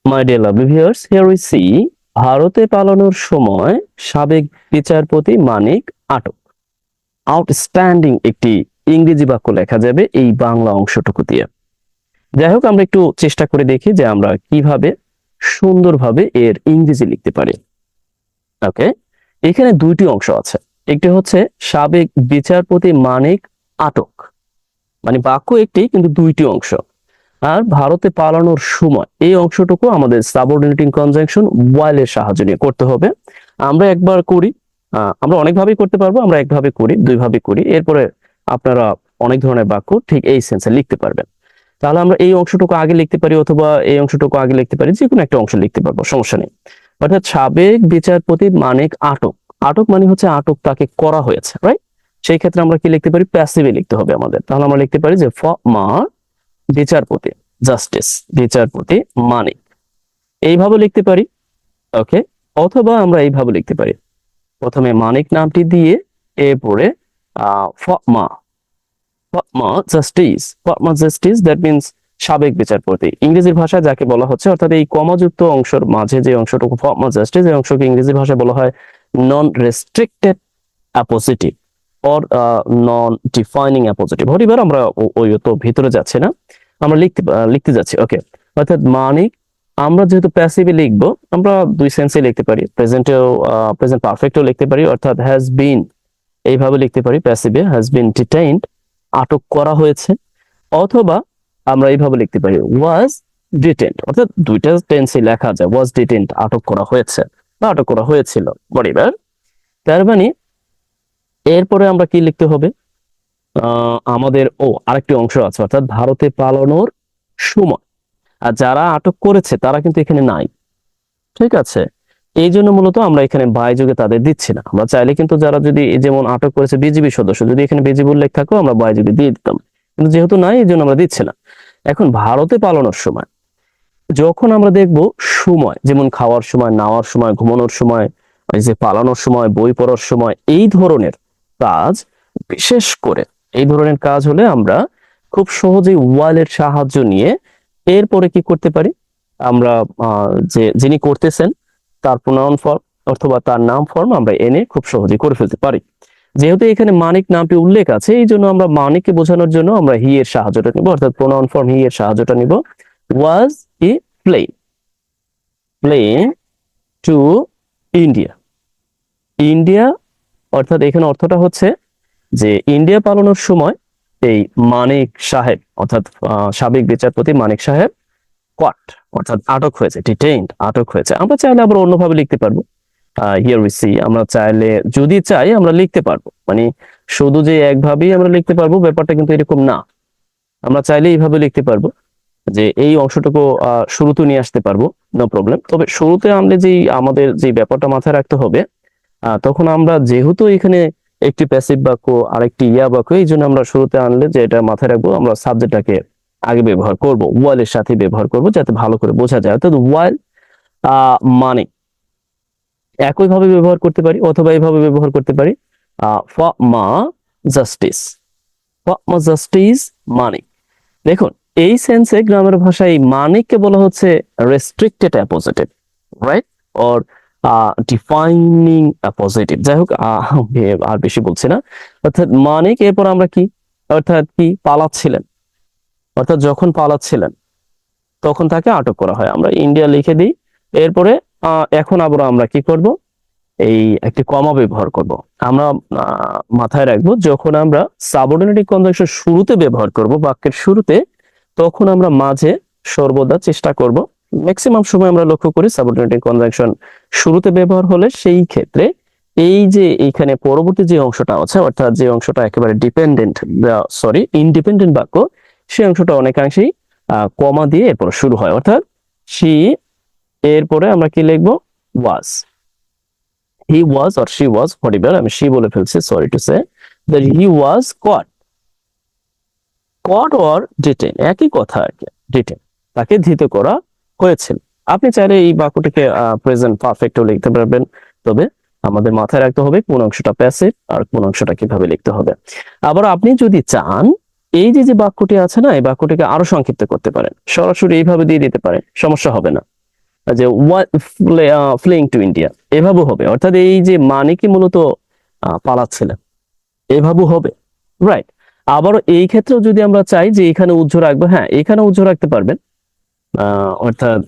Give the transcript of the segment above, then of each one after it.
My dear lovely viewers, here we see ভারতে পালানোর সময় সাবেক বিচারপতি মানিক আটক। আউটস্ট্যান্ডিং একটি ইংরেজি বাক্য লেখা যাবে এই বাংলা অংশটুকু দিয়ে। যাই হোক, আমরা একটু চেষ্টা করে দেখি যে আমরা কিভাবে সুন্দরভাবে এর ইংরেজি লিখতে পারি। ওকে, এখানে দুইটি অংশ আছে। একটি হচ্ছে সাবেক বিচারপতি মানিক আটক, মানে বাক্য একটি কিন্তু দুইটি অংশ। আর ভারতে পালানোর সময় এই অংশটুকু আমাদের সাবঅর্ডিনেটিং কনজাংশন ওয়াইল এর সাহায্য নিয়ে করতে হবে। আমরা একবার করি, আমরা অনেকভাবেই করতে পারবো, আমরা একভাবে করি, দুইভাবে করি, এরপরে আপনারা অনেক ধরনের বাক্য ঠিক এই সেন্সে লিখতে পারবেন। তাহলে আমরা এই অংশটুকু আগে লিখতে পারি অথবা এই অংশটুকু আগে লিখতে পারি, যে কোনো একটা অংশ লিখতে পারবো, সমস্যা নেই। অর্থাৎ সাবেক বিচারপতি মানিক আটক, আটক মানে হচ্ছে আটক তাকে করা হয়েছে, রাইট? সেই ক্ষেত্রে আমরা কি লিখতে পারি? প্যাসিভে লিখতে হবে আমাদের। তাহলে আমরা লিখতে পারি যে ফরমার বিচারপতি জাস্টিস, বিচারপতি মানিক, এইভাবে লিখতে পারি। ওকে, অথবা আমরা এইভাবে লিখতে পারি, প্রথমে মানিক নামটি দিয়ে এরপরে ফরমার জাস্টিস, দ্যাট মিনস সাবেক বিচারপতি। ইংরেজির ভাষায় যাকে বলা হচ্ছে, অর্থাৎ এই কমাযুক্ত অংশের মাঝে যে অংশটুকু ফরমার জাস্টিস, এই অংশকে ইংরেজি ভাষায় বলা হয় non restrictive appositive or non defining appositive. এবার আমরা ওই তো ভিতরে যাচ্ছি না, আমরা লিখতে যাচ্ছি। ওকে, অর্থাৎ মানিক, আমরা যেহেতু প্যাসিভে লিখবো, আমরা দুই সেন্সে লিখতে পারি, প্রেজেন্টেও প্রেজেন্ট পারফেক্টেও লিখতে পারি, অর্থাৎ হ্যাজ বিন এইভাবে লিখতে পারি প্যাসিভে, হ্যাজ বিন ডিটেইনড, আটক করা হয়েছে। অথবা আমরা এইভাবে লিখতে পারি ওয়াজ ডিটেইনড, অর্থাৎ দুইটা টেন্সে লেখা যায়, ওয়াজ ডিটেইনড আটক করা হয়েছে বা আটক করা হয়েছিল। এবার তার মানে এরপরে আমরা কি লিখতে হবে? আমাদের আরেকটি অংশ আছে, অর্থাৎ ভারতে পালানোর সময়। আর যারা আটক করেছে তারা কিন্তু এখানে নাই, ঠিক আছে? এই জন্য মূলত আমরা এখানে বাই যুগে তাদের দিচ্ছি না। আমরা চাইলে কিন্তু যারা যদি যেমন আটক করেছে বিজিবি সদস্য, যদি এখানে বিজিবি উল্লেখ থাকো আমরা বাই যুগে দিয়ে দিতাম, কিন্তু যেহেতু নাই এই জন্য আমরা দিচ্ছি না। এখন ভারতে পালানোর সময় যখন আমরা দেখব সময়, যেমন খাওয়ার সময়, নাওয়ার সময়, ঘুমানোর সময়, এই যে পালানোর সময়, বই পড়ার সময়, এই ধরনের কাজ, বিশেষ করে এই ধরনের কাজ হলে আমরা খুব সহজেই ওয়াইলের সাহায্য নিয়ে এরপরে কি করতে পারি? আমরা যে যিনি করতেছেন তার প্রোনাউন ফর্ম অথবা তার নাম ফর্ম আমরা এনে খুব সহজেই করে ফেলতে পারি। যেহেতু এখানে মানিক নামটি উল্লেখ আছে, এই জন্য আমরা মানিককে বোঝানোর জন্য আমরা হি এর সাহায্যটা নিব, অর্থাৎ প্রোনাউন ফর্ম হি এর সাহায্যটা নিব। ওয়াজ হি প্লেইং টু ইন্ডিয়া। ইন্ডিয়া অর্থাৎ এখানে অর্থটা হচ্ছে যে ইন্ডিয়া পালানোর সময় এই মানিক সাহেব, অর্থাৎ সাবেক বিচারপতি মানিক সাহেব কট, অর্থাৎ আটক হয়েছে, ডিটেইনড, আটক হয়েছে। আমরা চাইলে আবার অন্যভাবে লিখতে পারবো, হিয়ার উই সি, আমরা চাইলে যদি চাই আমরা লিখতে পারবো, মানে শুধু যে একভাবেই আমরা লিখতে পারবো ব্যাপারটা কিন্তু এরকম না। আমরা চাইলে এইভাবে লিখতে পারবো যে এই অংশটুকু শুরুতে নিয়ে আসতে পারবো, নো প্রবলেম। তবে শুরুতে আনলে যে আমাদের যে ব্যাপারটা মাথায় রাখতে হবে, তখন আমরা যেহেতু এখানে একটি প্যাসিভ বাক্য আর একটি ইয়া বাক্য, এই জন্য আমরা শুরুতে আনলে যে এটা মাথায় রাখবো, আমরা সাবজেক্টটাকে আগে ব্যবহার করব, ওয়াইল এর সাথে ব্যবহার করব, যাতে ভালো করে বোঝা যায়। অর্থাৎ ওয়াইল মানে একইভাবে ব্যবহার করতে পারি অথবা এইভাবে ব্যবহার করতে পারি, ফরমা জাস্টিস, ফরমা জাস্টিস মানিক। দেখুন, এই সেন্সে গ্রামের ভাষায় মানিককে বলা হচ্ছে restricted appositive, right? Or defining appositive. যাই হোক, আর বেশি বলছি না। অর্থাৎ মানিক, এরপর আমরা কি, অর্থাৎ কি, পালাচ্ছিলেন, অর্থাৎ যখন পালাচ্ছিলেন তখন তাকে আটক করা হয়। আমরা ইন্ডিয়া লিখে দিই, এরপরে এখন আবার আমরা কি করব? এই একটি কমা ব্যবহার করব। আমরা মাথায় রাখবো, যখন আমরা সাবঅর্ডিনেটিং কনজাংশন শুরুতে ব্যবহার করব, বাক্যের শুরুতে, তখন আমরা মাঝে সর্বদা চেষ্টা করব, ম্যাক্সিমাম সময় আমরা লক্ষ্য করি সাবঅর্ডিনেটিং কনজাংশন শুরুতে ব্যবহার হলে সেই ক্ষেত্রে এই যে এইখানে পরবর্তী যে অংশটা আছে, অর্থাৎ যে অংশটা একেবারে ইন্ডিপেন্ডেন্ট বাক্য, সেই অংশটা অনেকাংশেই কমা দিয়ে এরপর শুরু হয়। অর্থাৎ শি, এরপরে আমরা কি লিখবো? ওয়াজ, he was or she was, whatever, আমি she বলে ফেলছি, sorry to say, that he was caught or detained, একই কথা আর কি, ডিটেইন, তাকে ধৃত করা হয়েছিল। আপনি চাইলে এই বাক্যটিকে প্রেজেন্ট পারফেক্টও লিখতে পারবেন, তবে আমাদের মাথায় রাখতে হবে কোন অংশটা প্যাসিভ আর কোন অংশটা কিভাবে লিখতে হবে। আবার আপনি যদি চান এই যে বাক্যটি আছে না, এই বাক্যটিকে আরো সংক্ষিপ্ত করতে পারেন, সরাসরি এইভাবে দিয়ে দিতে পারেন, সমস্যা হবে না। যে ফ্লিং টু ইন্ডিয়া, এভাবে হবে। অর্থাৎ এই যে মানিকই মূলত পালাচ্ছিলেন, এভাবে হবে, রাইট। আবারও এই ক্ষেত্রেও যদি আমরা চাই যে এখানে উজ্জ্ব রাখবো, হ্যাঁ এখানে উজ্জ্ব রাখতে পারবেন, অর্থাৎ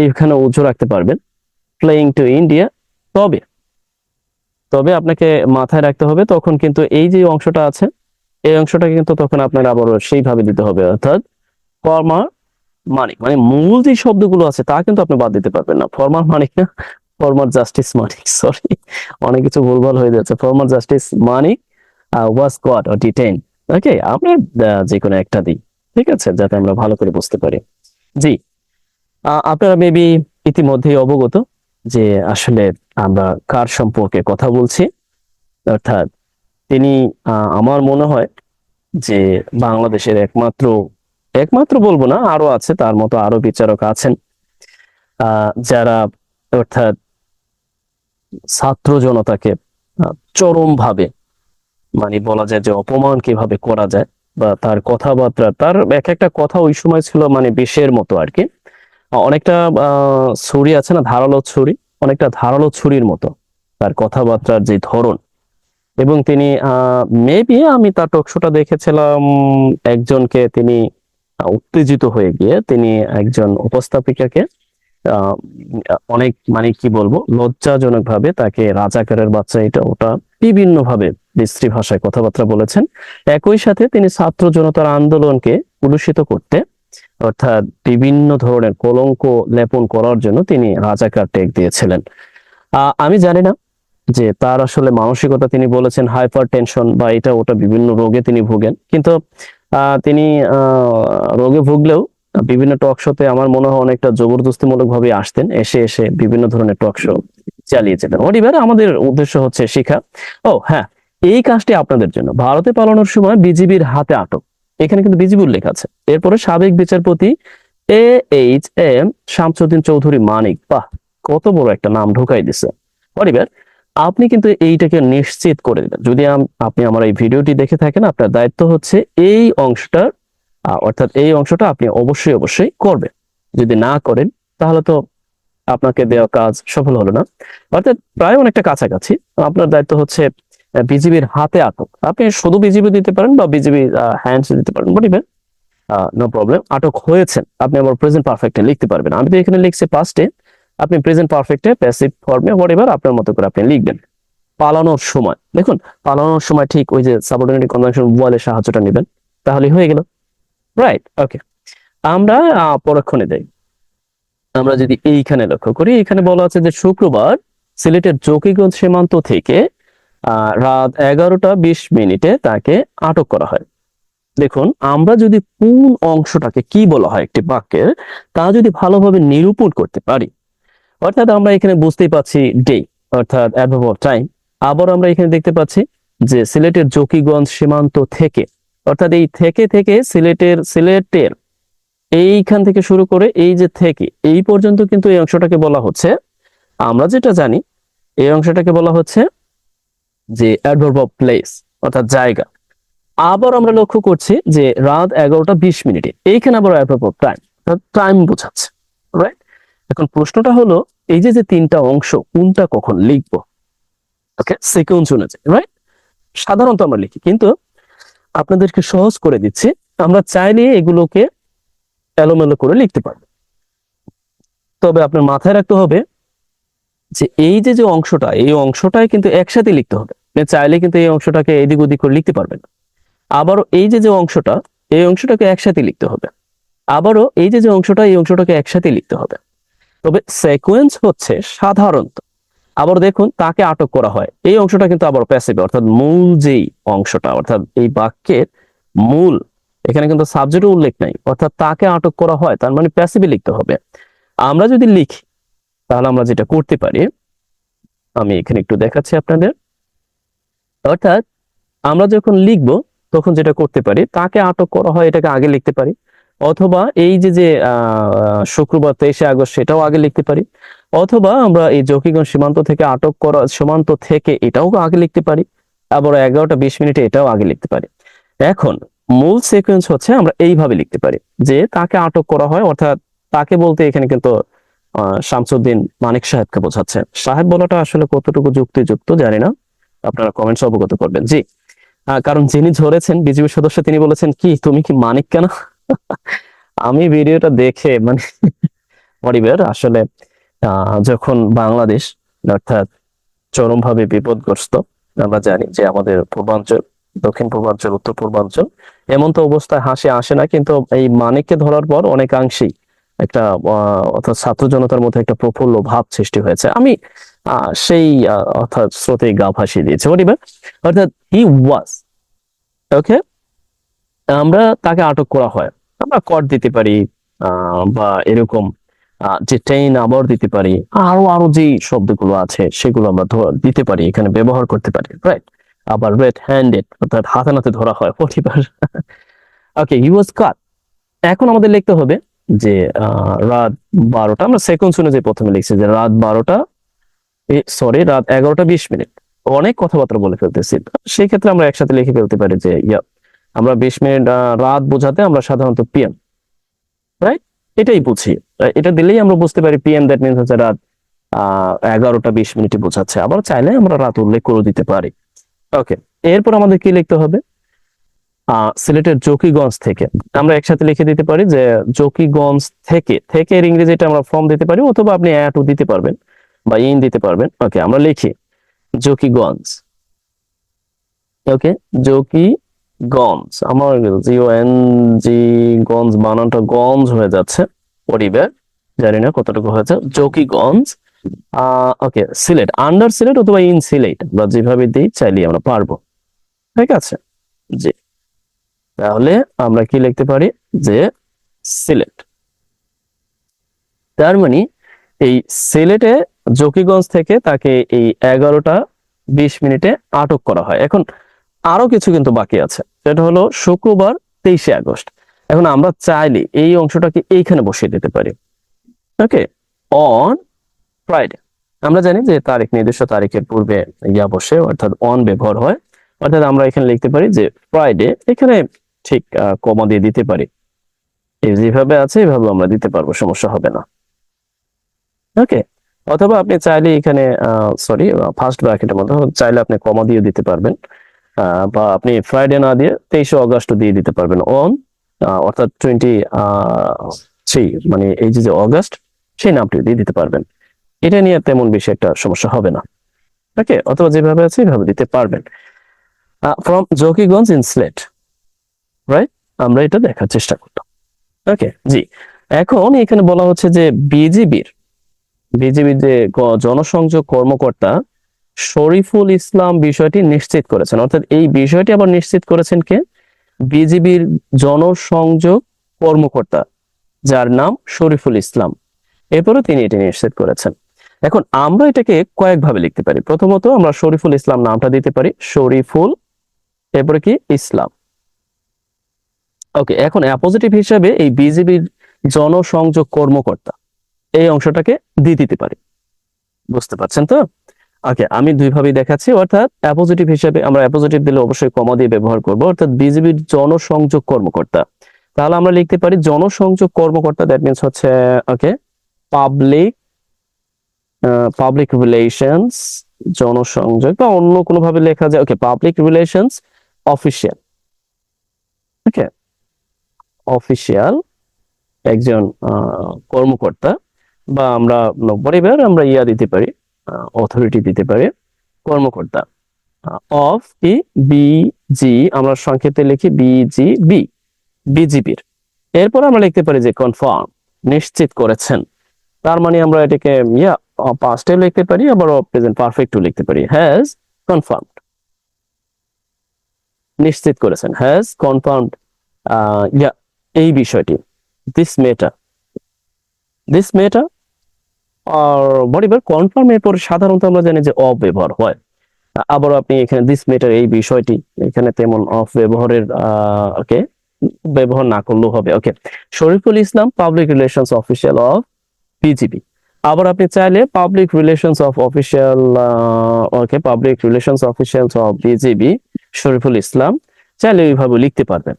এইখানে উজ্জ্ব রাখতে পারবেন ফ্লাইং টু ইন্ডিয়া। তবে তবে আপনাকে মাথায় রাখতে হবে তখন কিন্তু এই যে অংশটা আছে, এই অংশটাকে কিন্তু তখন আপনার আবারও সেইভাবে দিতে হবে, অর্থাৎ ফর্মার মানিক, মানে মূল যে শব্দগুলো আছে তা কিন্তু আপনি বাদ দিতে পারবেন না। ফর্মার মানিক না, ফর্মার জাস্টিস মানিক, সরি, অনেক কিছু ভুলভাল হয়ে যাচ্ছে। Former justice Manik was caught or detain. Okay, আমরা যে কোনো একটা দিই, ঠিক আছে, যাতে আমরা ভালো করে বুঝতে পারি। জি, আপনারা মেবি ইতিমধ্যেই অবগত যে আসলে আমরা কার সম্পর্কে কথা বলছি। অর্থাৎ তিনি আমার মনে হয় যে বাংলাদেশের একমাত্র, একমাত্র বলবো না, আরো আছে, তার মতো আরো বিচারক আছেন যারা অর্থাৎ ছাত্র জনতাকে চরমভাবে, মানে বলা যায় যে অপমান কিভাবে করা যায়, বা তার কথাবার্তা, তার এক একটা কথা ওই সময় ছিল মানে বিষের মতো আর কি। অনেকটা ছুরি আছে না, ধারালো ছুরি, অনেকটা ধারালো ছুরির মতো তার কথাবার্তার যে ধরন। এবং তিনি মেবি আমি তার টকশোটা দেখেছিলাম, একজনকে তিনি উত্তেজিত হয়ে গিয়ে তিনি একজন উপস্থাপিকাকে আহ, অনেক মানে কি বলবো লজ্জাজনক ভাবে তাকে রাজাকারের বাচ্চা এটা ওটা বিভিন্ন ভাবে বিশ্রী ভাষায় কথাবার্তা বলেছেন। একই সাথে তিনি ছাত্র জনতার আন্দোলনকে কলুষিত করতে, অর্থাৎ বিভিন্ন ধরনের কলঙ্ক লেপন করার জন্য তিনি রাজাকার ট্যাগ দিয়েছিলেন। আমি জানি না যে তার আসলে মানসিকতা, তিনি বলেছেন হাইপার টেনশন বা এটা ওটা বিভিন্ন রোগে তিনি ভোগেন, কিন্তু তিনি রোগে ভুগলেও বিভিন্ন টক শোতে আমার মনে হয় অনেকটা জবরদস্তিমূলক ভাবে আসতেন, এসে এসে বিভিন্ন ধরনের টক শো চালিয়ে যেতেন। এবার আমাদের উদ্দেশ্য হচ্ছে শিখা। ও হ্যাঁ, এই কাজটি আপনাদের জন্য। ভারতে পালানোর সময় বিজিবির হাতে আটক, এখানে কিন্তু বিজিবি উল্লেখ আছে। এরপরে সাবেক বিচারপতি AHM শামসুদ্দিন চৌধুরী মানিক, বাহ, কত বড় একটা নাম ঢুকাই দিছে। এবার আপনি কিন্তু এইটাকে নিশ্চিত করে দিবেন, যদি আপনি আমার এই ভিডিওটি দেখে থাকেন, আপনার দায়িত্ব হচ্ছে এই অংশটার অর্থাৎ এই অংশটা আপনি অবশ্যই অবশ্যই করবেন। যদি না করেন তাহলে তো আপনাকে দেওয়া কাজ সফল হলো না। অর্থাৎ প্রায় অনেকটা কাছাকাছি। আপনার দায়িত্ব হচ্ছে বিজিবির হাতে আটক। আপনি শুধু বিজিবি দিতে পারেন বা বিজিবি হ্যান্ডস দিতে পারেন, বাট ইভেন নো প্রবলেম। আটক হয়েছেন, আপনি আবার প্রেজেন্ট পারফেক্টে লিখতে পারবেন। আমি তো এখানে লিখছি পাস্টে, আপনি প্রেজেন্ট পারফেক্টে প্যাসিভ ফর্মে হোয়াটএভার আপনার মতো করে আপনি লিখবেন। পালানোর সময় দেখুন, পালানোর সময় ঠিক ওই যে সাবঅর্ডিনেট কনজাংশন ওয়ালের সাহায্যটা নেবেন, তাহলেই হয়ে গেল, রাইট। ওকে, আমরা পরক্ষণে যাই। আমরা যদি এইখানে লক্ষ্য করি, এখানে বলা আছে যে শুক্রবার সিলেটের জকিগঞ্জ সীমান্ত থেকে রাত 11টা 20 মিনিটে তাকে আটক করা হয়। দেখুন, আমরা যদি কোন অংশটাকে কি বলা হয় একটি বাক্যের, তা যদি ভালোভাবে নিরূপণ করতে পারি, অর্থাৎ আমরা এখানে বুঝতেই পাচ্ছি ডে, অর্থাৎ অ্যাডভার্ব অফ টাইম। আবার আমরা এখানে দেখতে পাচ্ছি যে সিলেটের জকিগঞ্জ সীমান্ত থেকে, অর্থাৎ এই থেকে থেকে সিলেটের এইখান থেকে শুরু করে এই যে থেকে এই পর্যন্ত কিন্তু এই অংশটাকে বলা হচ্ছে, আমরা যেটা জানি এই অংশটাকে বলা হচ্ছে যে অ্যাডভার্ব অফ প্লেস, অর্থাৎ জায়গা। আবার আমরা লক্ষ্য করছি যে রাত 11টা 20 মিনিটে, এইখানে আবার অ্যাডভার্ব অফ টাইম, অর্থাৎ টাইম বোঝাচ্ছে, রাইট। এখন প্রশ্নটা হলো এই যে যে তিনটা অংশ কোনটা কখন লিখবো, ওকে, সিকোয়েন্স অনুযায়ী, রাইট। সাধারণত আমরা লিখি, কিন্তু আপনাদেরকে সহজ করে দিচ্ছি, আমরা চাইলে এগুলোকে এলোমেলো করে লিখতে পারবো। তবে আপনার মাথায় রাখতে হবে যে এই যে যে অংশটা, এই অংশটাই কিন্তু একসাথে লিখতে হবে। আপনি চাইলে কিন্তু এই অংশটাকে এদিক ওদিক করে লিখতে পারবেন না। আবারও এই যে যে অংশটা, এই অংশটাকে একসাথে লিখতে হবে। আবারও এই যে যে অংশটা, এই অংশটাকে একসাথে লিখতে হবে। তবে সিকোয়েন্স হচ্ছে সাধারণত, আবার দেখুন তাকে আটক করা হয়, এই অংশটা কিন্তু আবার প্যাসিভ, অর্থাৎ মূল যেই অংশটা, অর্থাৎ এই বাক্যের মূল, এখানে কিন্তু সাবজেক্টের উল্লেখ নাই, অর্থাৎ তাকে আটক করা হয়, তার মানে প্যাসিভে লিখতে হবে। আমরা যদি লিখি তাহলে আমরা যেটা করতে পারি, আমি এখানে একটু দেখাচ্ছি আপনাদের। অর্থাৎ আমরা যখন লিখব তখন যেটা করতে পারি, তাকে আটক করা হয় এটাকে আগে লিখতে পারি, অথবা এই যে যে শুক্রবার 23শে আগস্ট সেটাও আগে লিখতে পারি, অথবা আমরা এই জকিগঞ্জ সীমান্ত থেকে আটক করা সীমান্ত থেকে এটাও আগে লিখতে পারি, আবার 11টা 20 মিনিটে এটাও আগে লিখতে পারি। এখন মূল সিকোয়েন্স হচ্ছে আমরা এইভাবে লিখতে পারি যে তাকে আটক করা হয়, অর্থাৎ তাকে বলতে এখানে কিন্তু শামসুদ্দিন মানিক সাহেবকে বোঝাচ্ছে। সাহেব বলাটা আসলে কতটুকু যুক্তিযুক্ত জানি না, আপনারা কমেন্টস অবগত করবেন। জি, কারণ যিনি ধরেছেন বিজিবি সদস্য তিনি বলেছেন কি তুমি কি মানিক কেন? আমি ভিডিওটা দেখে মানে পরিবার আসলে যখন বাংলাদেশ অর্থাৎ চরমভাবে বিপদগ্রস্ত, আমরা জানি যে আমাদের পূর্বাঞ্চল, দক্ষিণ পূর্বাঞ্চল, উত্তর পূর্বাঞ্চল, এমন তো অবস্থায় হাসি আসে না, কিন্তু এই মানিককে ধরার পর অনেকাংশেই একটা অর্থাৎ ছাত্র জনতার মধ্যে একটা প্রফুল্ল ভাব সৃষ্টি হয়েছে। আমি সেই অর্থাৎ স্রোতে গা ভাসিয়ে দিয়েছি বলিবার, অর্থাৎ হি ওয়াজ ওকে, আমরা তাকে আটক করা হয়, আমরা কর দিতে পারি বা এরকম যে ট্রেন আবার দিতে পারি, আরো আরো যে শব্দগুলো আছে সেগুলো আমরা দিতে পারি, এখানে ব্যবহার করতে পারি, রাইট? আবার রেড হ্যান্ডেড অর্থাৎ হাতে নাতে ধরা হয় প্রতিবার। ওকে, হি ওয়াজ কাট। এখন আমাদের লিখতে হবে যে রাত 12টা, আমরা সেকেন্ড শুনে যে প্রথমে লিখছি যে রাত 12টা, সরি রাত 11টা 20 মিনিট, অনেক কথাবার্তা বলে ফেলতেছি, সেই ক্ষেত্রে আমরা একসাথে লিখে ফেলতে পারি যে আমরা 20 মিনিট রাত বোঝাতে আমরা সাধারণত পিএম, রাইট? এটাই বুঝি, এটা দিলেই আমরা বুঝতে পারি পিএম, দ্যাট মিনস হচ্ছে রাত 11টা 20 মিনিটে বোঝাচ্ছে। আবার চাইলে আমরা রাত উল্লেখ করে দিতে পারি। ওকে, এরপর আমাদের কি লিখতে হবে? সিলেটের জকিগঞ্জ থেকে, আমরা একসাথে লিখে দিতে পারি যে জকিগঞ্জ থেকে, থেকে এর ইংরেজিটা আমরা ফ্রম দিতে পারি, অথবা আপনি অ্যাট দিতে পারবেন বা ইন দিতে পারবেন। ওকে, আমরা লিখি জকিগঞ্জ। ওকে, জকিগঞ্জ, আমার GONG গঞ্জ বানানটা গঞ্জ হয়ে যাচ্ছে পরিবার, জানি না কতটুকু হয়েছে, জকিগঞ্জ। ওকে, সিলেট, আন্ডার সিলেট অথবা ইন সিলেট, আমরা যেভাবে দিই চাইলেই আমরা পারবো, ঠিক আছে? জি, তাহলে আমরা কি লিখতে পারি যে সিলেট, তার মানে এই সিলেটে জকিগঞ্জ থেকে তাকে এই 11টা 20 মিনিটে আটক করা হয়। এখন আরো কিছু কিন্তু বাকি আছে, সেটা হলো শুক্রবার 23শে আগস্ট। এখন আমরা চাইলে এই অংশটাকে এইখানে বসিয়ে দিতে পারি। ওকে, অন ফ্রাইডে, আমরা জানি যে তারিখ, নির্দিষ্ট তারিখের পূর্বে বসে অর্থাৎ অন ব্যবহার হয়, অর্থাৎ আমরা এখানে লিখতে পারি যে ফ্রাইডে, এখানে ঠিক কমা দিয়ে দিতে পারি, এই যেভাবে আছে এভাবে আমরা দিতে পারবো, সমস্যা হবে না। ওকে, অথবা আপনি চাইলে এখানে সরি ফার্স্ট ব্র্যাকেটের মধ্যে চাইলে আপনি কমা দিয়ে দিতে পারবেন, বা আপনি ফ্রাইডে না দিয়ে 23শে অগস্ট দিয়ে দিতে পারবেন অন, অর্থাৎ 23, মানে এই যে অগস্ট, সেই নামটি দিয়ে দিতে পারবেন। এটা নিয়ে তেমন বেশি একটা সমস্যা হবে না। ওকে, অথবা যেভাবে আছে এভাবে দিতে পারবেন। From Jakiganj in Sylhet, right? আমরা এটা দেখার চেষ্টা করলাম। ওকে, জি, এখন এখানে বলা হচ্ছে যে বিজিবির যে জনসংযোগ কর্মকর্তা শরীফুল ইসলাম বিষয়টি নিশ্চিত করেছেন, অর্থাৎ এই বিষয়টি আবার নিশ্চিত করেছেন কে? বিজিবির জনসংযোগ কর্মকর্তা, যার নাম শরীফুল ইসলাম, এরপরে তিনি এটি নিশ্চিত করেছেন। এখন আমরা এটাকে কয়েকভাবে লিখতে পারি। প্রথমত আমরা শরীফুল ইসলাম নামটা দিতে পারি, শরীফুল, এরপরে কি ইসলাম। ওকে, এখন অ্যাপোজিটিভ হিসেবে এই বিজিবির জনসংযোগ কর্মকর্তা এই অংশটাকে দিয়ে দিতে পারি, বুঝতে পারছেন তো? ওকে, আমি দুইভাবেই দেখাচ্ছি, অর্থাৎ অ্যাপোজিটিভ হিসেবে আমরা অ্যাপোজিটিভ দিলে অবশ্যই কমা দিয়ে ব্যবহার করব, অর্থাৎ বিজিবির জনসংযোগ কর্মকর্তা, তাহলে আমরা লিখতে পারি জনসংযোগ কর্মকর্তা, দ্যাট মিনস হচ্ছে ওকে পাবলিক রিলেশনস, জনসংযোগ, বা অন্য কোনো ভাবে লেখা যায় ওকে পাবলিক রিলেশনস অফিসিয়াল। ওকে, অফিসিয়াল একজন কর্মকর্তা, বা আমরা পরিবার আমরা দিতে পারি, অথরিটি দিতে পারি, কর্মকর্তা অফ কি বিজি, আমরা সংক্ষেপে লিখি বিজিবি, বিজিবির। এরপর আমরা লিখতে পারি যে কনফার্ম, নিশ্চিত করেছেন, তার মানে আমরা এটাকে পাস্টে লিখতে পারি, আবার প্রেজেন্ট পারফেক্টও লিখতে পারি, হ্যাজ কনফার্মড, নিশ্চিত করেছেন, হ্যাজ কনফার্মড এই বিষয়টি, দিস মেটার আর বডিবার কনফার্ম এর পরে সাধারণত আমরা জানি যে অফ ব্যবহার হয়। আবার আপনি এখানে দিস মেটার এই বিষয়টি, এখানে তেমন অফ ব্যবহারের ওকে ব্যবহার না করলেও হবে। Okay, Shariful Islam public relations official of BGB. আবার আপনি চাইলে public relations of official okay public relations officials of BGB Shariful Islam চাইলে এইভাবে লিখতে পারবেন,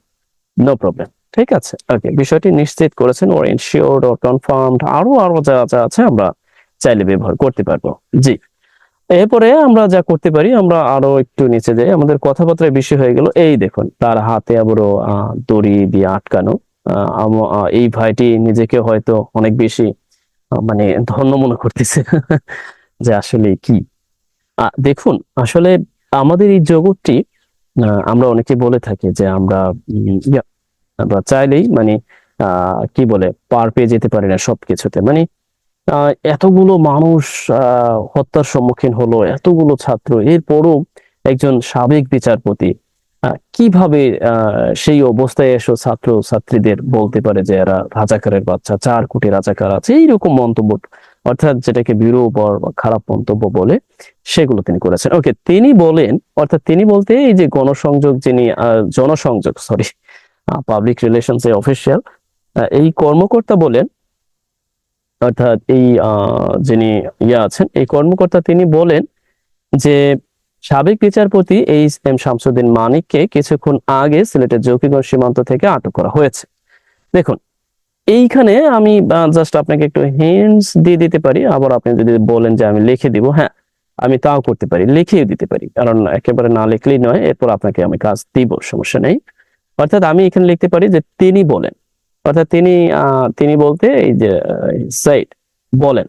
নো প্রবলেম। ঠিক আছে, ওকে, বিষয়টি নিশ্চিত করেছেন, ওর এনশিওরড ওর কনফার্মড, আরো আরো যা যা আছে আমরা চাইলে ব্যবহার করতে পারবো। জি, এরপরে আমরা যা করতে পারি, আমরা আরো একটু নিচে যাই, আমাদের কথাবার্তায় বেশি হয়ে গেল। এই দেখুন, তার হাতে আবারও দড়ি দিয়ে আটকানো। এই ভাইটি নিজেকে হয়তো অনেক বেশি মানে ধন্য মনে করতেছে যে আসলে কি। দেখুন, আসলে আমাদের এই জগৎটি, আমরা অনেকে বলে থাকি যে আমরা আমরা চাইলেই মানে কি বলে পার পেয়ে যেতে পারি না সবকিছুতে, মানে এতগুলো মানুষ হত্যার সম্মুখীন হলো, এতগুলো ছাত্র, এরপরও একজন সাবেক বিচারপতি কিভাবে সেই অবস্থায় এসে ছাত্র ছাত্রীদের বলতে পারে যে এরা রাজাকারের বাচ্চা, 4 কোটি রাজাকার আছে, এইরকম মন্তব্য, অর্থাৎ যেটাকে বিরূপ বা খারাপ মন্তব্য বলে, সেগুলো তিনি করেছেন। ওকে, তিনি বলেন, অর্থাৎ তিনি বলতে এই যে গণসংযোগ, যিনি জনসংযোগ, সরি, পাবলিক রিলেশনস এর অফিসিয়াল, এই কর্মকর্তা বলেন, অর্থাৎ এই যিনি আছেন এই কর্মকর্তা, তিনি বলেন যে সাবেক বিচারপতি এইচ এম শামসুদ্দিন মানিককে কিছুক্ষণ আগে সিলেটের জকিগঞ্জ সীমান্ত থেকে আটক করা হয়েছে। দেখুন, এইখানে আমি জাস্ট আপনাকে একটু হিন্টস দিয়ে দিতে পারি, আবার আপনি যদি বলেন যে আমি লিখে দিব, হ্যাঁ আমি তাও করতে পারি, লিখেও দিতে পারি, কারণ একেবারে না লিখলেই নয়, এরপর আপনাকে আমি কাজ দিব, সমস্যা নেই। অর্থাৎ আমি এখানে লিখতে পারি যে তিনি বলেন, অর্থাৎ তিনি তিনি বলতে এই যে সাইড বলেন,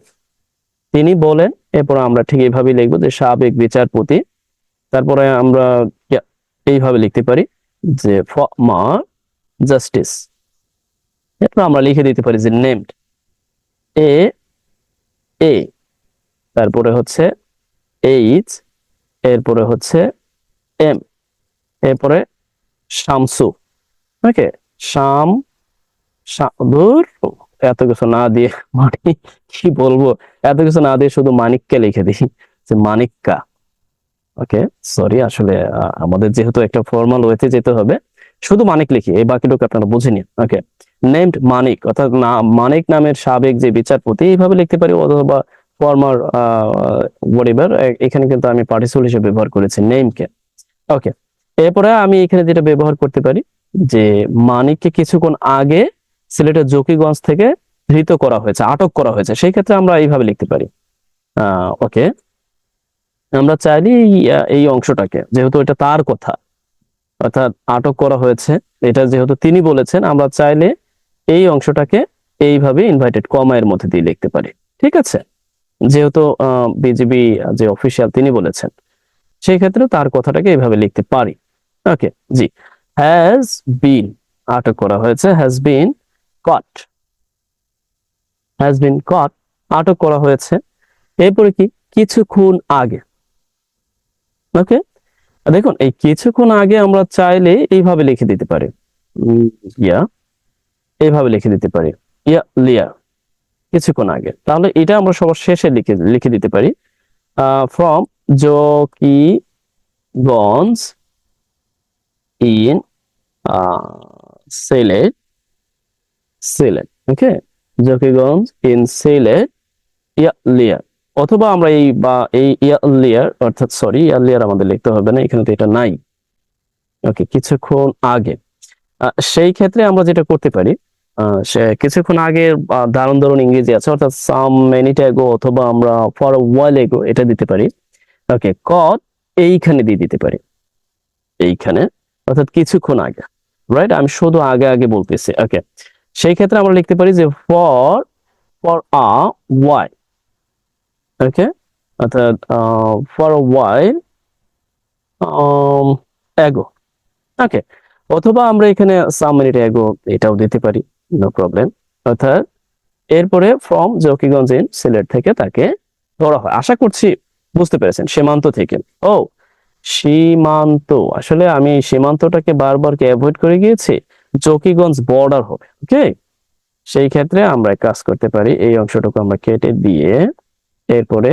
তিনি বলেন, এরপর আমরা ঠিক এইভাবে লিখবো যে সাবেক বিচারপতি, তারপরে আমরা এইভাবে লিখতে পারি যে ফরমার জাস্টিস, এরপর আমরা লিখে দিতে পারি যে নেমড এ এ, তারপরে হচ্ছে এইচ, এরপরে হচ্ছে এম, এরপরে শামসু, ওকে, শাম, ধুর, এত কিছু না দিয়ে মানে কি বলবো, এত কিছু না দিয়ে শুধু মানিককে লিখে দিই যে মানিক্কা। ওকে, সরি, আসলে আমাদের যেহেতু একটা ফর্মাল ওয়েতে যেতে হবে, শুধু মানিক লিখি, এই বাকিটুকু আপনারা বুঝে নিন। ওকে, নেমড মানিক, অর্থাৎ মানিক নামের সাবেক যে বিচারপতি, এইভাবে লিখতে পারি, অথবা ফর্মার হোয়াটএভার। এখানে কিন্তু আমি পার্টিসিপল হিসেবে ব্যবহার করেছি নেমকে। ওকে, এরপরে আমি এখানে যেটা ব্যবহার করতে পারি যে মানিককে কিছুক্ষণ আগে সিলেটের জকিগঞ্জ থেকে ধৃত করা হয়েছে, আটক করা হয়েছে, সেই ক্ষেত্রে আমরা এইভাবে লিখতে পারি। ওকে, আমরা চাইলে এই অংশটাকে, যেহেতু এটা তার কথা, অর্থাৎ আটক করা হয়েছে, এটা যেহেতু তিনি বলেছেন, আমরা চাইলে এই অংশটাকে এইভাবে ইনভাইটেড কমা এর মধ্যে দিয়ে লিখতে পারি। ঠিক আছে, যেহেতু বিজিবি যে অফিসিয়াল তিনি বলেছেন, সেই ক্ষেত্রে তার কথাটাকে এইভাবে লিখতে পারি। ওকে, জি, হ্যাজ বিন, আটক করা হয়েছে, has been caught, has been কট, আটক করা হয়েছে, এরপরে কি কিছুক্ষণ আগে। ওকে, দেখুন, এই কিছুক্ষণ আগে আমরা চাইলে এইভাবে লিখে দিতে পারি, ইয়া, এইভাবে লিখে দিতে পারি, ইয়া লিয়া, কিছুক্ষণ আগে, তাহলে এটা আমরা সবার শেষে লিখে লিখে দিতে পারি, from Jakiganj in Sylhet, Sylhet, okay, Jakiganj in Sylhet earlier, অথবা আমরা এই বা এই ইয়ারলিয়ার, অর্থাৎ সরি, ইয়ারলিয়ার আমাদের লিখতে হবে না, এখানে তো এটা নাই। ওকে, কিছুক্ষণ আগে, সেই ক্ষেত্রে আমরা যেটা করতে পারি, সে কিছুক্ষণ আগে দারুণ দারুণ ইংরেজি আছে, অর্থাৎ সাম মিনিট এগো, অথবা আমরা ফর আ ওয়াইল এগো এটা দিতে পারি। ওকে, কট এইখানে দিয়ে দিতে পারি, এইখানে, অর্থাৎ কিছুক্ষণ আগে, রাইট, আমি শুধু আগে আগে বলতেছি। ওকে, সেই ক্ষেত্রে আমরা লিখতে পারি যে ফর ফর আ ওয়াইল, ওকে, অর্থাৎ ফর আ ওয়াইল এগো। ওকে, অথবা আমরা এখানে সাম মিনিট এগো এটাও দিতে পারি, নো প্রবলেম। অর্থাৎ এরপরে ফ্রম জকিগঞ্জ ইন সিলেট থেকে তাকে ধরা হয়, আশা করছি বুঝতে পেরেছেন, সীমান্ত থেকে। ও, সীমান্ত, আসলে আমি সীমান্তটাকে বারবার কে অ্যাভয়েড করে গিয়েছি, জকিগঞ্জ বর্ডার হবে। ওকে, সেই ক্ষেত্রে আমরা কাজ করতে পারি, এই অংশটুকু আমরা কেটে দিয়ে এরপরে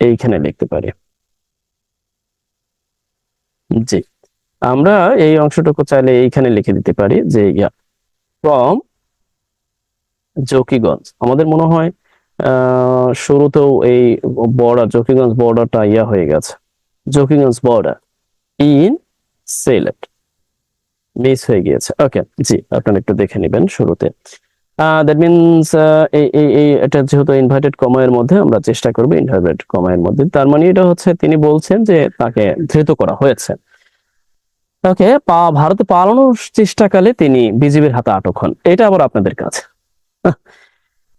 এইখানে লিখতে পারি। জি, আমরা এই অংশটুকু চাইলে এইখানে লিখে দিতে পারি যে ইয়া ফ্রম জকিগঞ্জ, আমাদের মনে হয় শুরুতেও এই বর্ডার, জকিগঞ্জ বর্ডারটা ইয়া হয়ে গেছে, Zakiganj border in Sylhet, miss হয়ে গিয়েছে। ওকে, জি, আপনারা একটু দেখে নেবেন শুরুতে। দ্যাট মিনস এটা যেহেতু ইনভার্টেড কমা এর মধ্যে, আমরা চেষ্টা করব ইনভার্টেড কমা এর মধ্যে। তার মানে এটা হচ্ছে তিনি বলছেন যে তাকে ধৃত করা হয়েছে। ওকে, ভারতে পালানোর চেষ্টাকালে তিনি বিজিবির হাতে আটক হন। এটা আবার আপনাদের কাছে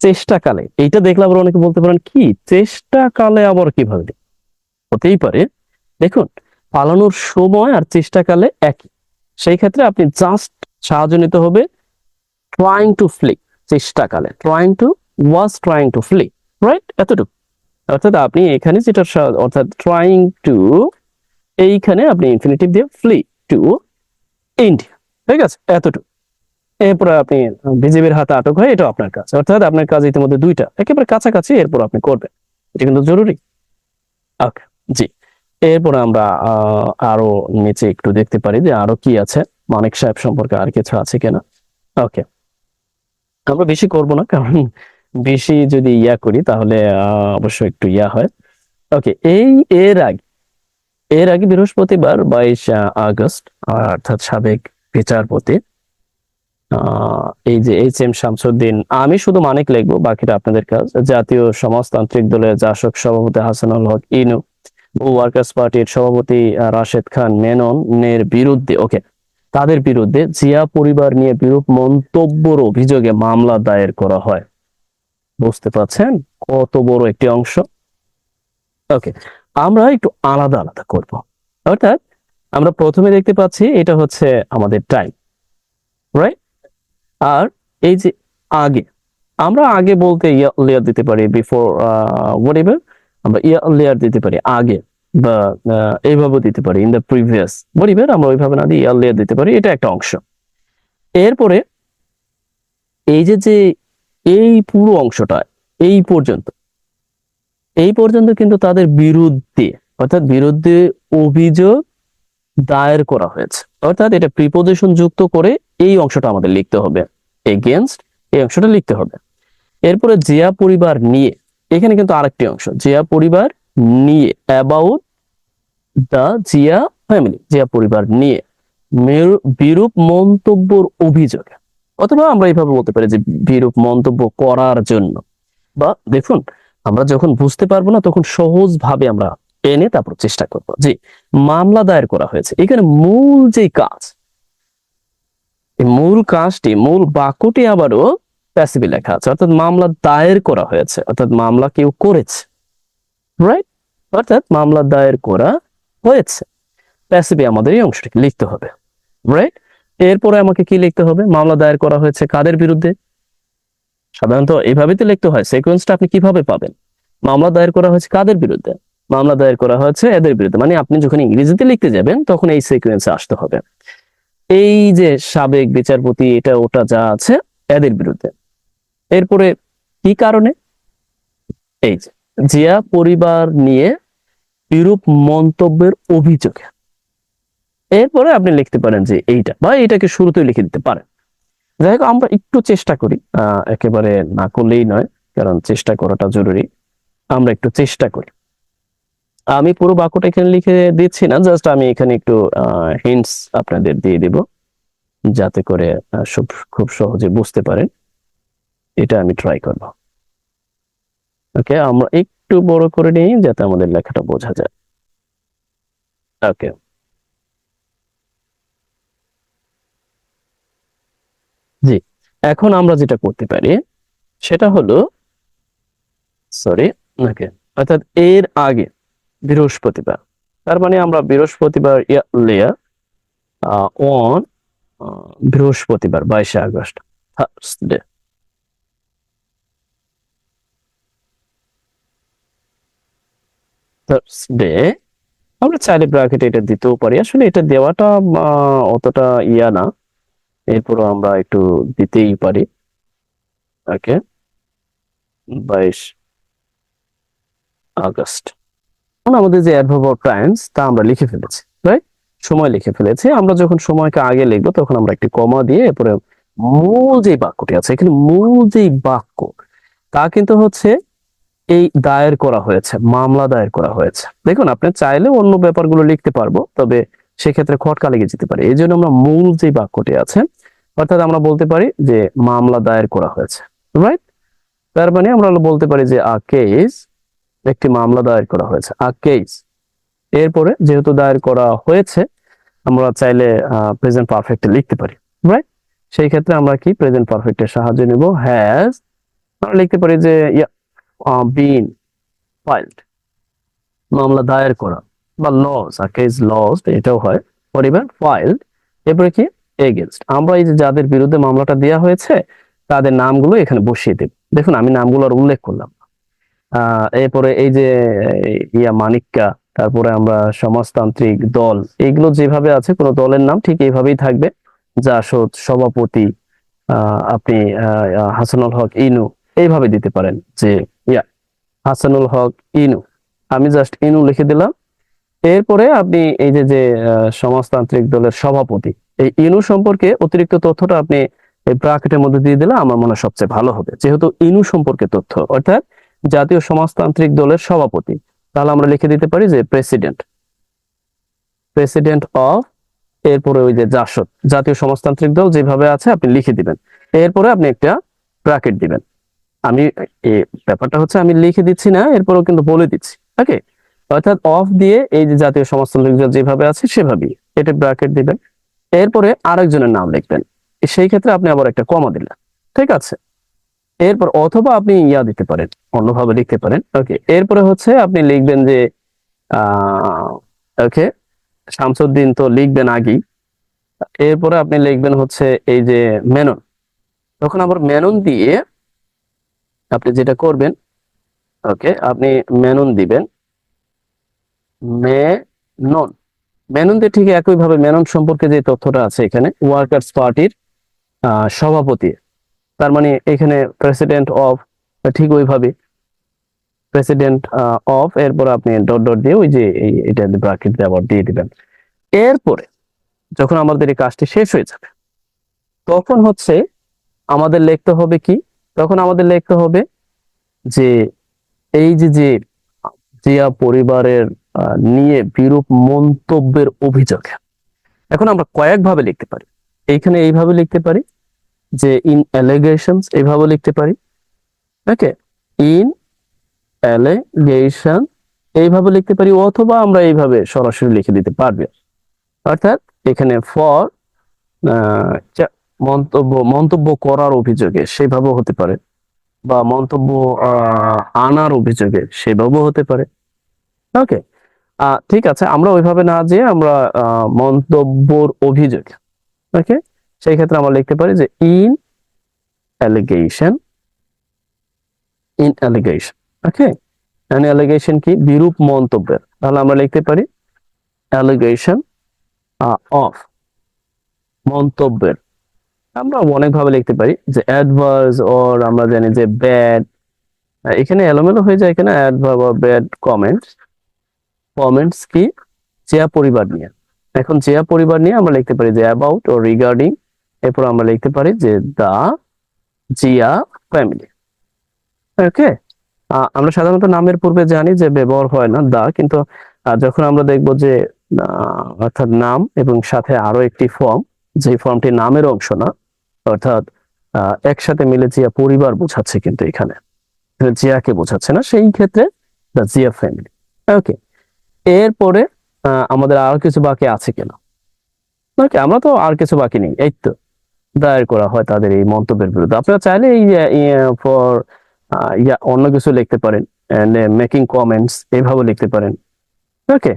চেষ্টাকালে, এইটা দেখলে আবার অনেকে বলতে পারেন কি চেষ্টাকালে আবার কিভাবে হতেই পারে। দেখুন, পালানোর সময় আর চেষ্টাকালে একই। সেই ক্ষেত্রে আপনি জাস্ট সাহায্য নিতে হবে ট্রাইং টু ফ্লি, চেষ্টাকালে was trying to flee, right, এতটুকু। অর্থাৎ আপনি এখানে যেটা অর্থাৎ ট্রাইং টু, এইখানে আপনি ইনফিনিটিভ দিয়ে ফ্লি টু ইন্ডিয়া, ঠিক আছে, এতটুকু। এরপরে আপনি বিজিবির হাতে আটক হয়, এটা আপনার কাজ। অর্থাৎ আপনার কাজ ইতিমধ্যে দুইটা একেবারে কাছাকাছি, এরপর আপনি করবেন, এটা কিন্তু জরুরি। ওকে, জি। এরপরে আমরা আরো নিচে একটু দেখতে পারি যে আরো কি আছে, মানিক সাহেব সম্পর্কে আর কিছু আছে কিনা। ওকে, আমরা বেশি করব না, কারণ বেশি যদি ইয়া করি তাহলে অবশ্যই একটু ইয়া হয়। ওকে, এর আগে বৃহস্পতিবার 22 আগস্ট, অর্থাৎ সাবেক বিচারপতি এই যে H.M. শামসুদ্দিন, আমি শুধু মানিক লিখবো, বাকিটা আপনাদের কাজ। জাতীয় সমাজতান্ত্রিক দলের জাসক সভাপতি হাসানুল হক ইনু, ওয়ার্কার্স পার্টির সভাপতি রাশেদ খান মেননের বিরুদ্ধে, ওকে, তাদের বিরুদ্ধে জিয়া পরিবার নিয়ে বিরূপ মন্তব্যের অভিযোগে মামলা দায়ের করা হয়। বুঝতে পারছেন কত বড় একটি অংশ। ওকে, আমরা একটু আলাদা আলাদা করব। অর্থাৎ আমরা প্রথমে দেখতে পাচ্ছি এটা হচ্ছে আমাদের টাইম, রাইট। আর এই যে আগে, আমরা আগে বলতে ইয়ার দিতে পারি, বিফোর হোয়াট এভার, আমরা ইয়ার দিতে পারি আগে, বা এইভাবে দিতে পারি in the previous what ever, আমরা ওইভাবে না দিয়ে ইয়ার দিতে পারি, এটা একটা অংশ। এরপরে এই যে এই পুরো অংশটা এই পর্যন্ত, কিন্তু তাদের বিরুদ্ধে, অর্থাৎ বিরুদ্ধে অভিযোগ দায়ের করা হয়েছে, অর্থাৎ এটা প্রিপোজিশন যুক্ত করে এই অংশটা আমাদের লিখতে হবে, এগেইনস্ট, এই অংশটা লিখতে হবে। এরপরে জিয়া পরিবার নিয়ে, এখানে কিন্তু আরেকটি অংশ, জিয়া পরিবার নিয়ে, about the Zia family, Zia পরিবার নিয়ে বিরূপ মন্তব্যের অভিযোগ, অথবা আমরা এইভাবে বলতে পারি যে বিরূপ মন্তব্য করার জন্য। বা দেখুন, আমরা যখন বুঝতে পারবো না তখন সহজ ভাবে আমরা এনে তারপর চেষ্টা করবো। জি, মামলা দায়ের করা হয়েছে, এখানে মূল যে কাজ, এই মূল কাজটি, মূল বাক্যটি আবারও প্যাসিভে লেখা আছে, অর্থাৎ মামলা দায়ের করা হয়েছে, অর্থাৎ মামলা কেউ করেছে, রাইট, অর্থাৎ মামলা দায়ের করা হয়েছে। প্যাসিভে আমাদের এই অংশটিকে লিখতে হবে, রাইট। এরপরে আমাকে কি লিখতে হবে, মামলা দায়ের করা হয়েছে কাদের বিরুদ্ধে। সাধারণত এইভাবে তো লিখতে হয়, সিকোয়েন্সটা আপনি কিভাবে পাবেন, মামলা দায়ের করা হয়েছে কাদের বিরুদ্ধে, মামলা দায়ের করা হয়েছে এদের বিরুদ্ধে, মানে আপনি যখন ইংরেজিতে লিখতে যাবেন তখন এই সিকোয়েন্সে আসতে হবে। এই যে সাবেক বিচারপতি, এটা ওটা যা আছে, এদের বিরুদ্ধে। এরপরে কি কারণে, এই যে জিয়া পরিবার নিয়ে বিরূপ মন্তব্যের অভিযোগ। এরপরে আপনি লিখতে পারেন যে এইটা, বা এটাকে শুরুতেই লিখে দিতে পারেন। যাই হোক, আমরা একটু চেষ্টা করি, একেবারে না করলেই নয়, কারণ চেষ্টা করাটা জরুরি। আমরা একটু চেষ্টা করি। আমি পুরো বাক্যটা এখানে লিখে দিচ্ছি না, জাস্ট আমি এখানে একটু হিন্টস আপনাদের দিয়ে দিব, যাতে করে খুব সহজে বুঝতে পারেন। এটা আমি ট্রাই করব। ওকে, আমরা একটু বড় করে নিই যাতে আমাদের লেখাটা বোঝা যায়। ওকে, জি, এখন আমরা যেটা করতে পারি সেটা হলো, সরি, ওকে, অর্থাৎ এর আগে বৃহস্পতিবার, তার মানে আমরা বৃহস্পতিবার লেয়ার অন বৃহস্পতিবার 22 আগস্ট, থার্সডে, আমরা চাইলে ব্র্যাকেট এটা দিতেও পারি, আসলে এটা দেওয়াটা অতটা ইয়া না, এরপরও আমরা একটু দিতেই পারি। ওকে, 22 আগস্ট, আমাদের যে অ্যাডভার্ব অফ টাইমস তা আমরা লিখে ফেলেছি, রাইট, সময় লিখে ফেলেছি। আমরা যখন সময়কে আগে লিখবো তখন আমরা একটি কমা দিয়ে এরপরে মূল যে বাক্যটি আছে, এখানে মূল যে বাক্য, তা কিন্তু হচ্ছে এই দায়ের করা হয়েছে, মামলা দায়ের করা হয়েছে। দেখুন, আপনি চাইলে অন্য ব্যাপারগুলো লিখতে পারবো, তবে সেক্ষেত্রে খটকা লেগে যেতে পারে। এই জন্য আমরা মূল যে বাক্যটি আছে, অর্থাৎ আমরা বলতে পারি যে মামলা দায়ের করা হয়েছে, রাইট? তার মানে আমরা বলতে পারি যে আ কেস, একটি মামলা দায়ের করা হয়েছে, আ কেস। এরপরে যেহেতু দায়ের করা হয়েছে, আমরা চাইলে প্রেজেন্ট পারফেক্টে লিখতে পারি, রাইট? সেই ক্ষেত্রে আমরা কি প্রেজেন্ট পারফেক্টের সাহায্য নিব, হ্যাজ। আমরা লিখতে পারি যে বিন ফাইলড, মামলা দায়ের করা, বা লস, আ কেস লসড, এটাও হয়, পরিবার ফাইলড। এরপরে কি এগেইনস্ট, আমরা এই যে যাদের বিরুদ্ধে মামলাটা দেওয়া হয়েছে তাদের নামগুলো এখানে বসিয়ে দেব। দেখুন আমি নামগুলোর উল্লেখ করলাম। এরপরে এই যে মানিক্কা, তারপরে আমরা সমাজতান্ত্রিক দল, এইগুলো যেভাবে আছে কোনো দলের নাম ঠিক এইভাবেই থাকবে। জাসদ, সভাপতি, আপনি হাসানুল হক ইনু এইভাবে দিতে পারেন যে হাসানুল হক ইনু, আমি জাস্ট ইনু লিখে দিলাম। এরপরে আপনি এই যে যে সমাজতান্ত্রিক দলের সভাপতি, এই ইনু সম্পর্কে অতিরিক্ত তথ্যটা আপনি এই ব্র্যাকেটের মধ্যে দিয়ে দিলে আমার মনে হয় সবচেয়ে ভালো হবে, যেহেতু ইনু সম্পর্কে তথ্য, অর্থাৎ জাতীয় সমাজতান্ত্রিক দলের সভাপতি। তাহলে আমরা লিখে দিতে পারি যে প্রেসিডেন্ট, প্রেসিডেন্ট অফ, এরপরে ওই যে জাসদ, জাতীয় সমাজতান্ত্রিক দল যেভাবে আছে আপনি লিখে দিবেন। এরপরে আপনি একটা ব্র্যাকেট দিবেন। আমি ব্যাপারটা হচ্ছে আমি লিখে দিচ্ছি না, এরপরেও কিন্তু বলে দিচ্ছি, ওকে? অর্থাৎ অফ দিয়ে এই যে জাতীয় সমাজতান্ত্রিক দল যেভাবে আছে সেভাবেই এটা ব্র্যাকেট দিবেন। এরপরে আরেকজনের নাম লিখবেন, সেই ক্ষেত্রে আপনি আবার একটা কমা দিলেন, ঠিক আছে? এরপর অথবা আপনি দিতে পারেন, অন্যভাবে লিখতে পারেন, ওকে? এরপরে হচ্ছে আপনি লিখবেন যে ওকে, শামসুদ্দিন তো লিখবেন আগেই। এরপরে আপনি লিখবেন হচ্ছে এই যে মেনন, তখন আবার মেনন দিয়ে আপনি যেটা করবেন, ওকে, আপনি মেনন দিবেন, মেনন, মেনন দিয়ে ঠিক একইভাবে মেনন সম্পর্কে যে তথ্যটা আছে এখানে, ওয়ার্কার্স পার্টির সভাপতি, তার মানে এখানে প্রেসিডেন্ট অফ, ঠিক ওইভাবে প্রেসিডেন্ট অফ, এরপর আপনি ডট ডট দিয়ে ওই যে এটা ব্র্যাকেট দিয়ে আবার দিয়ে দিবেন। এরপরে যখন আমাদের এই কাজটি শেষ হয়ে যাবে, তখন হচ্ছে আমাদের লিখতে হবে কি, তখন আমাদের লিখতে হবে যে এই যে যে জিয়া পরিবারের নিয়ে বিরূপ মন্তব্যের অভিযোগ। এখন আমরা কয়েকভাবে লিখতে পারি, এইখানে এইভাবে লিখতে পারি যে ইন অ্যালিগেশনস, এইভাবে লিখতে পারি, ওকে, ইন অ্যালিগেশন এইভাবে লিখতে পারি, অথবা আমরা এইভাবে সরাসরি লিখে দিতে পারবে। অর্থাৎ এখানে ফর মন্তব্য করার অভিযোগে সেভাবেও হতে পারে, বা মন্তব্য আনার অভিযোগে সেভাবেও হতে পারে, ওকে? ঠিক আছে, আমরা ওইভাবে না যেয়ে আমরা মন্তব্যর অভিযোগ, ওকে, সেই ক্ষেত্রে আমরা লিখতে পারি যে in allegation, in allegation, okay? Allegation কি, বিরূপ মন্তব্যের, তাহলে আমরা লিখতে পারি অ্যালিগেশন অফ, মন্তব্যের। আমরা অনেকভাবে লিখতে পারি যে অ্যাডভার্স, ওর আমরা জানি যে ব্যাড, এখানে এলোমেলো হয়ে যায়, এখানে adverb or bad comments, comments কি জিয়া পরিবার নিয়ে। এখন জিয়া পরিবার নিয়ে আমরা লিখতে পারি যে অ্যাবাউট ও রিগার্ডিং, এরপর আমরা লিখতে পারি যে দা জিয়া ফ্যামিলি, ওকে? আমরা সাধারণত নামের পূর্বে জানি যে ব্যবহার হয় না দা, কিন্তু যখন আমরা দেখব যে অর্থাৎ নাম এবং সাথে আরো একটি ফর্ম, যে ফর্মটি নামের অংশ না, অর্থাৎ একসাথে মিলে জিয়া পরিবার বোঝাচ্ছে, কিন্তু এখানে জিয়াকে বোঝাচ্ছে না, সেই ক্ষেত্রে দা জিয়া ফ্যামিলি, ওকে? এরপরে আমাদের আরো কিছু বাকি আছে কিনা, ওকে? আমরা তো আর কিছু বাকি নেই, এই তো দায়ের করা হয় তাদের এই মন্তব্যের বিরুদ্ধে। আপনারা চাইলে এই ফর অন্য কিছু লিখতে পারেন, মেকিং কমেন্টস এইভাবে লিখতে পারেন, ওকে?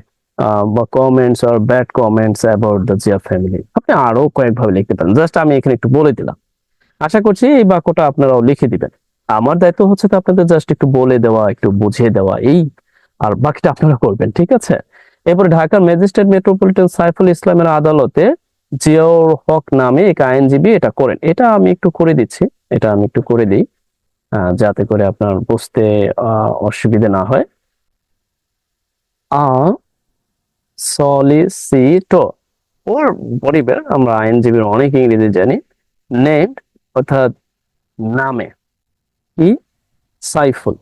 বা comments or bad comments about the Zia family, আপনি আরো কয়েকভাবে লিখতে পারেন, জাস্ট আমি এখানে একটু বলে দিলাম। আশা করছি এই বাক্যটা আপনারাও লিখে দিবেন। আমার দায়িত্ব হচ্ছে তো আপনাদের জাস্ট একটু বলে দেওয়া, একটু বুঝিয়ে দেওয়া, এই, আর বাকিটা আপনারা করবেন, ঠিক আছে? এরপরে ঢাকার ম্যাজিস্ট্রেট মেট্রোপলিটন সাইফুল ইসলামের আদালতে জিয়াউর হক নামে এক আইনজীবী এটা করেন, এটা আমি একটু করে দিচ্ছি, এটা আমি একটু করে দিই যাতে করে আপনার বুঝতে অসুবিধা না হয়। আ সলিসিটর, ওর পরিবার, আমরা আইনজীবীর অনেক ইংরেজি জানি, নেমড অর্থাৎ নামে, কি সাইফুল,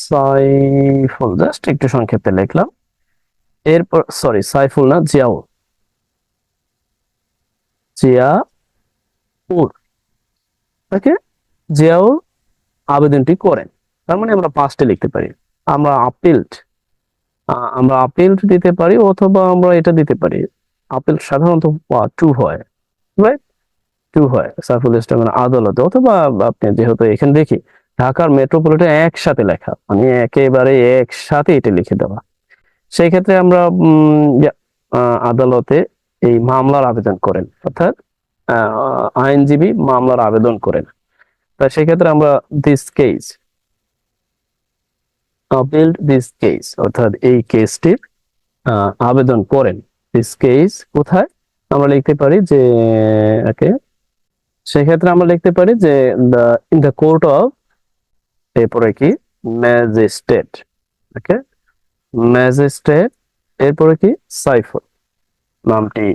সাইফুল জাস্ট একটু সংক্ষেপে লিখলাম। এরপর সরি সাইফুল না, জিয়াউর, জিয়াউর, ওকে, জিয়াউর আবেদনটি করেন। তার মানে আমরা পাস্টে লিখতে পারি। আমরা আপিলড, আমরা আপিলড দিতে পারি, অথবা আমরা এটা দিতে পারি, আপিল সাধারণত টু হয়, রাইট, টু হয় সাইফুল ইসলামের আদালতে, অথবা আপনি যেহেতু এখানে দেখি ঢাকার মেট্রোপলিটন একসাথে লেখা, মানে একেবারে একসাথে এটা লিখে দেওয়া, সেই ক্ষেত্রে আমরা আদালতে এই মামলার আবেদন করেন, অর্থাৎ আইনজীবী মামলার আবেদন করেন। তা সেক্ষেত্রে আমরা দিস কেস, আপিল্ড দিস কেস, অর্থাৎ এই কেসটির আবেদন করেন। দিস কেস কোথায় আমরা লিখতে পারি যে, ওকে, সেক্ষেত্রে আমরা লিখতে পারি যে ইন দ্য কোর্ট অফ, এরপরে কি, ম্যাজিস্ট্রেট, ওকে, ম্যাজিস্ট্রেট, এরপরে কি, সাইফুল, নামটি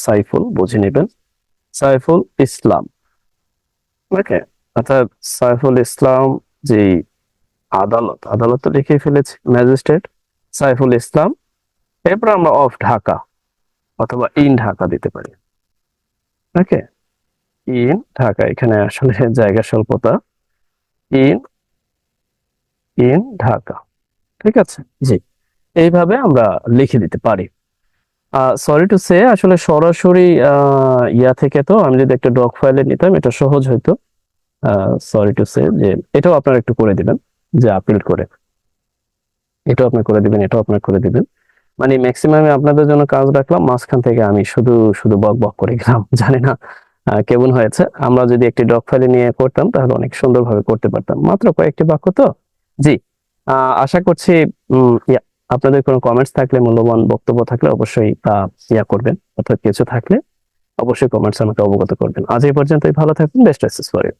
সাইফুল বুঝে নেবেন, সাইফুল ইসলাম, ওকে, অর্থাৎ সাইফুল ইসলাম যে আদালত, আদালত তো লিখে ফেলেছি, ম্যাজিস্ট্রেট সাইফুল ইসলাম, এরপর আমরা অফ ঢাকা অথবা ইন ঢাকা দিতে পারি, ওকে, ইন ঢাকা, এখানে আসলে জায়গা স্বল্পতা, ইন, ইন ঢাকা, ঠিক আছে, জি, এইভাবে আমরা লিখে দিতে পারি। সরি টু সে, আসলে সরাসরি ইয়া থেকে তো আমি যদি একটা ডক ফাইলে নিতাম এটা সহজ হইতো। সরি টু সে যে এটাও আপনারা একটু করে দিবেন, যে আপিল করে, এটাও আপনি করে দিবেন, এটাও আপনার করে দিবেন, মানে ম্যাক্সিমাম আপনাদের জন্য কাজ রাখলাম, মাঝখান থেকে আমি শুধু শুধু বক বক করে গেলাম, জানি না কেমন হয়েছে। আমরা যদি একটি ডক ফাইলে নিয়ে করতাম তাহলে অনেক সুন্দরভাবে করতে পারতাম, মাত্র কয়েকটি বাক্য তো। জি, আশা করছি আপনাদের কোনো কমেন্টস থাকলে, মূল্যবান বক্তব্য থাকলে অবশ্যই করবেন, অর্থাৎ কিছু থাকলে অবশ্যই কমেন্টস আমাকে অবগত করবেন। আজ এই পর্যন্তই, ভালো থাকবেন, বেস্ট উইশেস ফর ইউ।